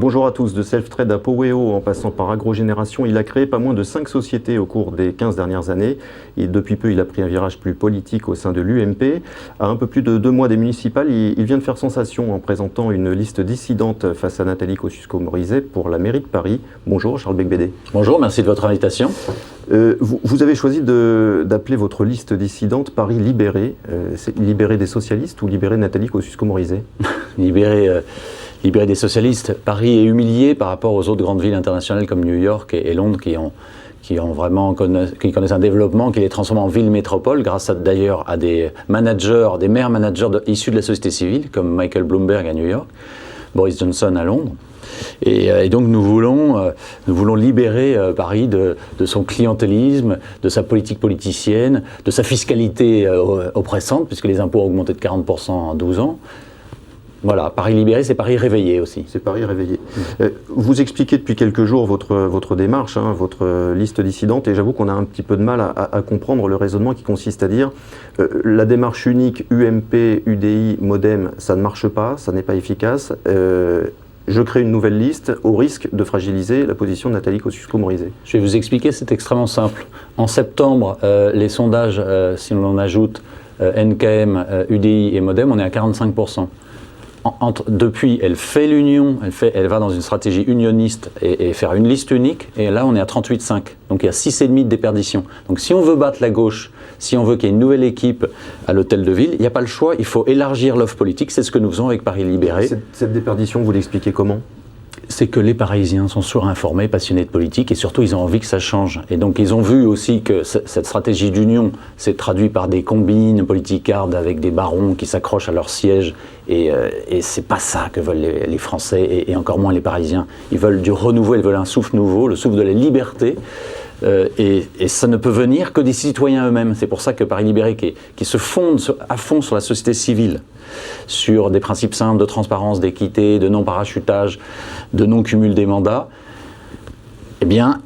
Bonjour à tous, de Selftrade à Poweo, en passant par Agrogénération, il a créé pas moins de 5 sociétés au cours des 15 dernières années. Et depuis peu, il a pris un virage plus politique au sein de l'UMP. À un peu plus de 2 mois des municipales, il vient de faire sensation en présentant une liste dissidente face à Nathalie Kosciusko-Morizet pour la mairie de Paris. Bonjour Charles Beigbeder. Bonjour, merci de votre invitation. Vous avez choisi d'appeler votre liste dissidente Paris libéré. C'est libéré des socialistes ou libéré de Nathalie Kosciusko-Morizet? Libéré des socialistes. Paris est humilié par rapport aux autres grandes villes internationales comme New York et Londres qui connaissent un développement qui les transforme en ville métropole grâce d'ailleurs à des maires managers issus de la société civile comme Michael Bloomberg à New York, Boris Johnson à Londres. Et donc nous voulons libérer Paris de son clientélisme, de sa politique politicienne, de sa fiscalité oppressante puisque les impôts ont augmenté de 40% en 12 ans. Voilà, Paris libéré, c'est Paris réveillé aussi. C'est Paris réveillé. Vous expliquez depuis quelques jours votre démarche, votre liste dissidente, et j'avoue qu'on a un petit peu de mal à comprendre le raisonnement qui consiste à dire la démarche unique UMP, UDI, Modem, ça ne marche pas, ça n'est pas efficace. Je crée une nouvelle liste au risque de fragiliser la position de Nathalie Kosciusko-Morizet. Je vais vous expliquer, c'est extrêmement simple. En septembre, les sondages, si l'on en ajoute NKM, UDI et Modem, on est à 45%. Depuis, elle fait l'union, elle va dans une stratégie unioniste et faire une liste unique, et là on est à 38,5. Donc il y a 6,5 de déperdition. Donc si on veut battre la gauche, si on veut qu'il y ait une nouvelle équipe à l'hôtel de ville, il n'y a pas le choix, il faut élargir l'offre politique, c'est ce que nous faisons avec Paris Libéré. Cette déperdition, vous l'expliquez comment ? C'est que les Parisiens sont surinformés, passionnés de politique, et surtout ils ont envie que ça change. Et donc ils ont vu aussi que cette stratégie d'union s'est traduite par des combines politicardes avec des barons qui s'accrochent à leur siège. Et c'est pas ça que veulent les Français, et encore moins les Parisiens. Ils veulent du renouveau, ils veulent un souffle nouveau, le souffle de la liberté. Et ça ne peut venir que des citoyens eux-mêmes. C'est pour ça que Paris Libéré, qui se fonde à fond sur la société civile, sur des principes simples de transparence, d'équité, de non-parachutage, de non-cumul des mandats, eh bien,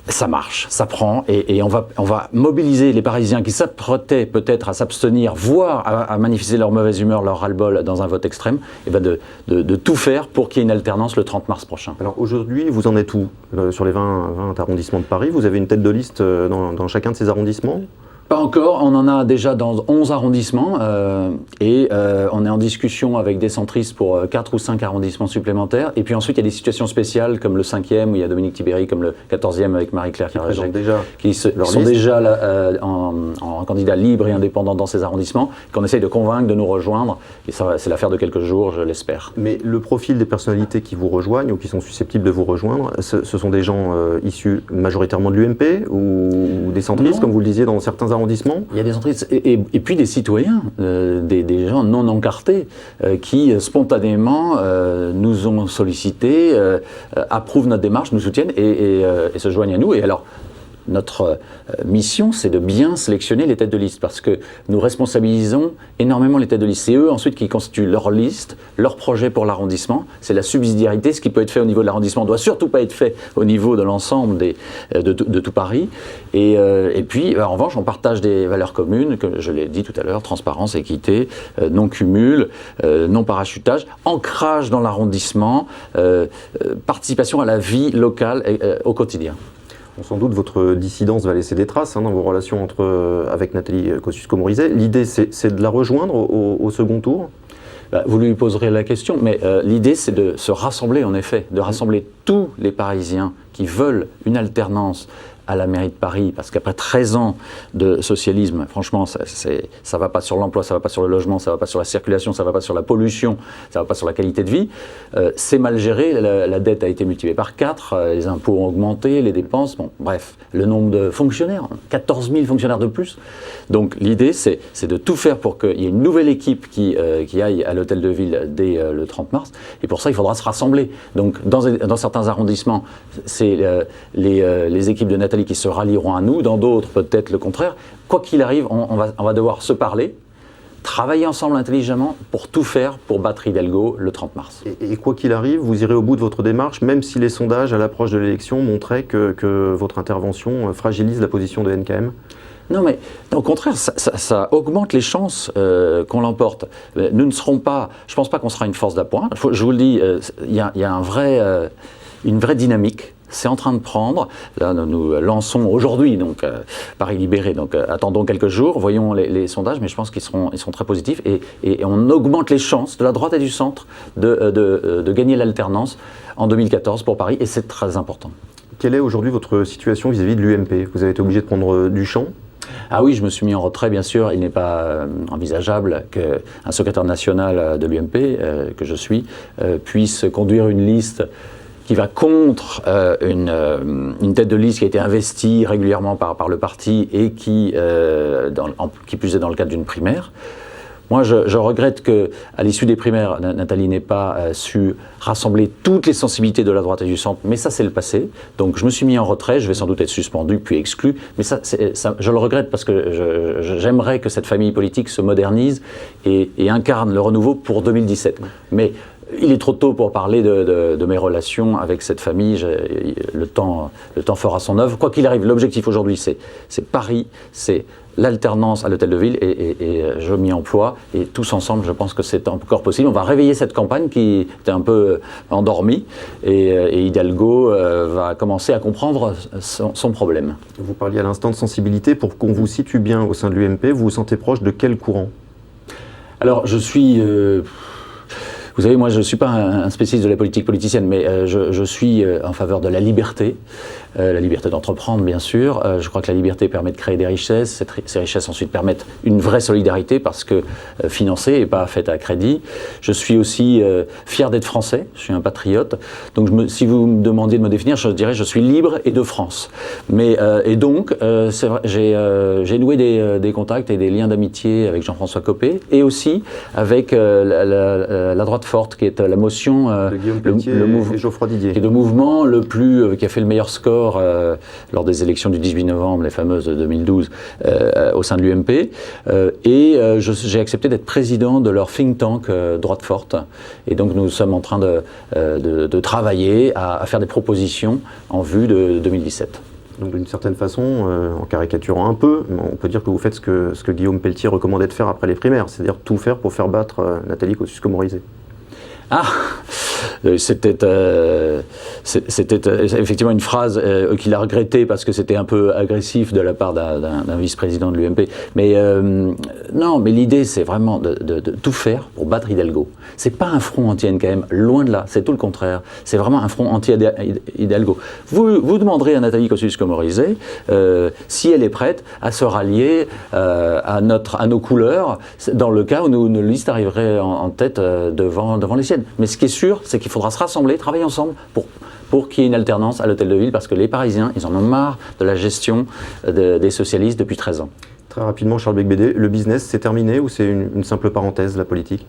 ça marche, ça prend, et on va mobiliser les Parisiens qui s'apprêtaient peut-être à s'abstenir, voire à manifester leur mauvaise humeur, leur ras-le-bol dans un vote extrême, et bien de tout faire pour qu'il y ait une alternance le 30 mars prochain. Alors aujourd'hui, vous en êtes où sur les 20 arrondissements de Paris? Vous avez une tête de liste dans chacun de ces arrondissements? Pas encore, on en a déjà dans 11 arrondissements et on est en discussion avec des centristes pour 4 ou 5 arrondissements supplémentaires. Et puis ensuite, il y a des situations spéciales comme le 5e où il y a Dominique Tibéri, comme le 14e avec Marie-Claire Carrejec, qui sont déjà là, en candidat libre et indépendant dans ces arrondissements, qu'on essaye de convaincre de nous rejoindre. Et ça, c'est l'affaire de quelques jours, je l'espère. Mais le profil des personnalités qui vous rejoignent ou qui sont susceptibles de vous rejoindre, ce sont des gens issus majoritairement de l'UMP ou des centristes, comme vous le disiez dans certains arrondissements? Il y a des centristes et puis des citoyens, des gens non encartés qui spontanément nous ont sollicités, approuvent notre démarche, nous soutiennent et se joignent à nous. Et alors, notre mission, c'est de bien sélectionner les têtes de liste parce que nous responsabilisons énormément les têtes de liste. C'est eux ensuite qui constituent leur liste, leur projet pour l'arrondissement. C'est la subsidiarité. Ce qui peut être fait au niveau de l'arrondissement ne doit surtout pas être fait au niveau de l'ensemble de tout Paris. Et puis, en revanche, on partage des valeurs communes, que je l'ai dit tout à l'heure, transparence, équité, non-cumul, non-parachutage, ancrage dans l'arrondissement, participation à la vie locale au quotidien. Sans doute, votre dissidence va laisser des traces dans vos relations avec Nathalie Kosciusko-Morizet. L'idée, c'est de la rejoindre au second tour? Vous lui poserez la question, mais l'idée, c'est de se rassembler, en effet, de rassembler tous les Parisiens qui veulent une alternance à la mairie de Paris, parce qu'après 13 ans de socialisme, franchement, ça ne va pas sur l'emploi, ça ne va pas sur le logement, ça ne va pas sur la circulation, ça ne va pas sur la pollution, ça ne va pas sur la qualité de vie. C'est mal géré, la dette a été multipliée par 4, les impôts ont augmenté, les dépenses, bon, bref, le nombre de fonctionnaires, 14 000 fonctionnaires de plus. Donc l'idée, c'est de tout faire pour qu'il y ait une nouvelle équipe qui aille à l'hôtel de ville dès le 30 mars, et pour ça, il faudra se rassembler. Donc dans certains arrondissements, c'est les équipes de Nathalie qui se rallieront à nous, dans d'autres peut-être le contraire. Quoi qu'il arrive, on va devoir se parler, travailler ensemble intelligemment pour tout faire pour battre Hidalgo le 30 mars. Et quoi qu'il arrive, vous irez au bout de votre démarche, même si les sondages à l'approche de l'élection montraient que votre intervention fragilise la position de NKM? Non, mais au contraire, ça augmente les chances qu'on l'emporte. Nous ne serons pas, je ne pense pas qu'on sera une force d'appoint. Je vous le dis, il y a une vraie dynamique. C'est en train de prendre. Là, nous lançons aujourd'hui, donc Paris Libéré. Donc, attendons quelques jours, voyons les sondages, mais je pense qu'ils seront très positifs. Et on augmente les chances de la droite et du centre de gagner l'alternance en 2014 pour Paris, et c'est très important. Quelle est aujourd'hui votre situation vis-à-vis de l'UMP? Vous avez été obligé de prendre du champ? Ah oui, je me suis mis en retrait, bien sûr. Il n'est pas envisageable qu'un secrétaire national de l'UMP, que je suis, puisse conduire une liste qui va contre une tête de liste qui a été investie régulièrement par le parti et qui plus est dans le cadre d'une primaire. Moi, je regrette qu'à l'issue des primaires, Nathalie n'ait pas su rassembler toutes les sensibilités de la droite et du centre, mais ça, c'est le passé. Donc, je me suis mis en retrait, je vais sans doute être suspendu, puis exclu, mais ça, je le regrette parce que j'aimerais que cette famille politique se modernise et incarne le renouveau pour 2017. Mais il est trop tôt pour parler de mes relations avec cette famille. Le temps fera son œuvre. Quoi qu'il arrive, l'objectif aujourd'hui, c'est Paris, c'est l'alternance à l'Hôtel de Ville et je m'y emploie. Et tous ensemble, je pense que c'est encore possible. On va réveiller cette campagne qui était un peu endormie et Hidalgo va commencer à comprendre son problème. Vous parliez à l'instant de sensibilité. Pour qu'on vous situe bien au sein de l'UMP, vous vous sentez proche de quel courant? Alors, je suis... Vous savez, moi, je ne suis pas un spécialiste de la politique politicienne, mais je suis en faveur de la liberté d'entreprendre, bien sûr. Je crois que la liberté permet de créer des richesses. Ces richesses, ensuite, permettent une vraie solidarité parce que financée et pas faite à crédit. Je suis aussi fier d'être français. Je suis un patriote. Donc, si vous me demandiez de me définir, je dirais je suis libre et de France. Et donc, c'est vrai, j'ai noué des contacts et des liens d'amitié avec Jean-François Copé et aussi avec la droite forte, qui est la motion de Guillaume Pelletier et Geoffroy Didier, qui est le mouvement qui a fait le meilleur score lors des élections du 18 novembre, les fameuses de 2012, au sein de l'UMP. J'ai accepté d'être président de leur think tank droite forte. Et donc nous sommes en train de travailler à faire des propositions en vue de 2017. Donc d'une certaine façon, en caricaturant un peu, on peut dire que vous faites ce que Guillaume Pelletier recommandait de faire après les primaires, c'est-à-dire tout faire pour faire battre Nathalie Kosciusko-Morizet. Ah, c'était effectivement une phrase qu'il a regrettée parce que c'était un peu agressif de la part d'un vice-président de l'UMP. Mais non, mais l'idée c'est vraiment de tout faire pour battre Hidalgo. C'est pas un front anti-NKM, loin de là, c'est tout le contraire. C'est vraiment un front anti-Hidalgo. Vous demanderez à Nathalie Kosciusko-Morizet si elle est prête à se rallier à nos couleurs dans le cas où une liste arriverait en tête devant les siennes. Mais ce qui est sûr, c'est qu'il faudra se rassembler, travailler ensemble pour qu'il y ait une alternance à l'Hôtel de Ville, parce que les Parisiens, ils en ont marre de la gestion des socialistes depuis 13 ans. Très rapidement, Charles Beigbeder, le business, c'est terminé ou c'est une simple parenthèse, la politique?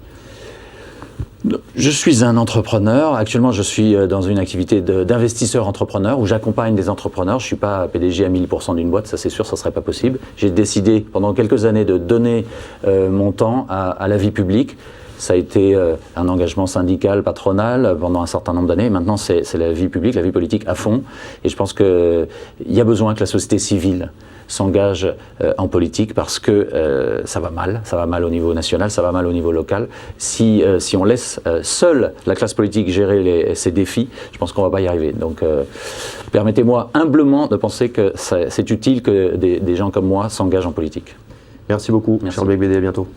Je suis un entrepreneur. Actuellement, je suis dans une activité d'investisseur-entrepreneur où j'accompagne des entrepreneurs. Je ne suis pas PDG à 1000% d'une boîte, ça c'est sûr, ça ne serait pas possible. J'ai décidé pendant quelques années de donner mon temps à la vie publique. Ça a été un engagement syndical, patronal pendant un certain nombre d'années. Maintenant, c'est la vie publique, la vie politique à fond. Et je pense qu'il y a besoin que la société civile s'engage en politique parce que ça va mal au niveau national, ça va mal au niveau local. Si on laisse seule la classe politique gérer ces défis, je pense qu'on ne va pas y arriver. Donc permettez-moi humblement de penser que c'est utile que des gens comme moi s'engagent en politique. Merci beaucoup, Merci. Charles Beigbeder, à bientôt.